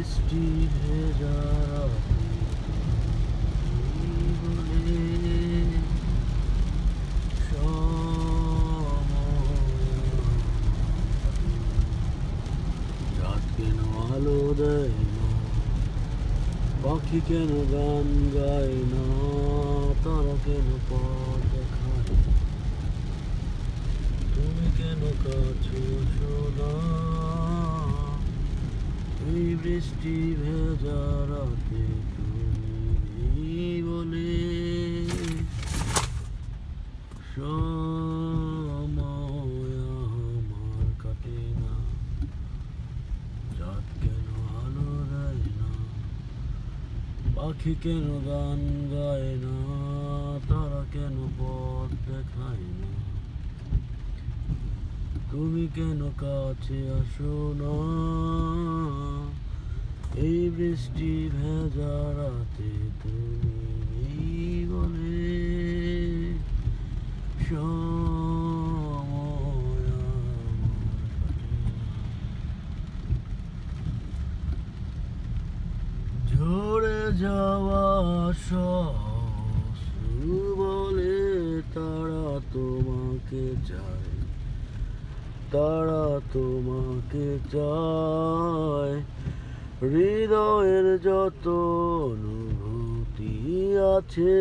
বৃষ্টি ভেজা রাতে তুমি বলে রাত কেন আলো দেয় না, পাখি কেন গান গায় না, তারা কেন পথ দেখায়, তুমি কেন কাছে আসো না, এই বৃষ্টি ভেজা রাতে তুমি নেই বলে সময় আমার কাটে না। রাত কেন আলো দেয় না, পাখি কেন গান গায় না, তারা কেন পথ দেখায় না, তুমি কেন কাছে আসো না, এই বৃষ্টি ভেজা রাতে তুমি নেই বলে সময় আমার কাটে না। ঝরে যাওয়া অশ্রু বলে তারা তোমাকে চায়, তারা তোমাকে চায়, হৃদয়ের যত অনুভূতি আছে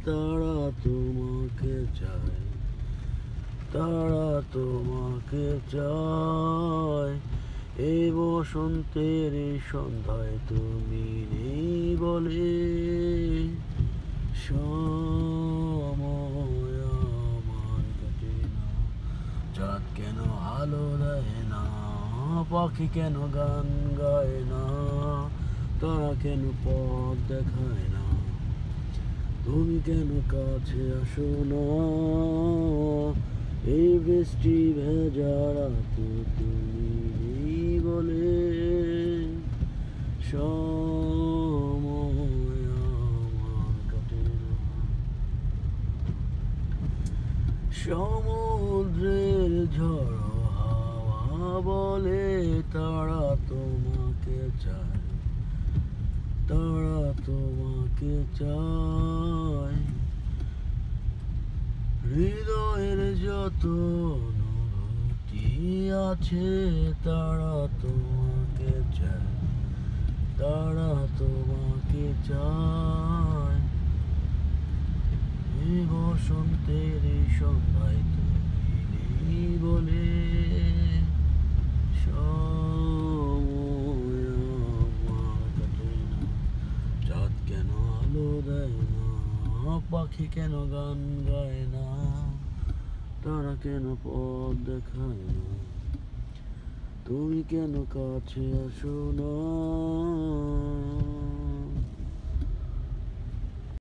তারা তোমাকে চায়, তারা তোমাকে চায়, এই বসন্তের এই সন্ধ্যায় তুমি নেই বলে সময় আমার কাটে না। চাঁদ কেন আলো দেয় না, পাখি কেন গান গায় না, তারা কেন পথ দেখায় না, তুমি কেন কাছে আসো না, এই বৃষ্টি ভেজা রাতে তুমি নেই বলে সময় আমার কাটে না। সমুদ্রের ঝড়ো হাওয়া বলে তারা তোমাকে চায়, তারা তোমাকে চায়, হৃদয়ের যত অনুভূতি আছে তারা তোমাকে চায়, তারা তোমাকে চায়, এই বসন্তের এই সন্ধ্যায় তুমি নেই বলে সময় আমার কাটে না। চাঁদ কেন আলো দেয় না, পাখি কেন গান গায় না, তারা কেন পথ দেখায় না, তুমি কেন কাছে আসো না।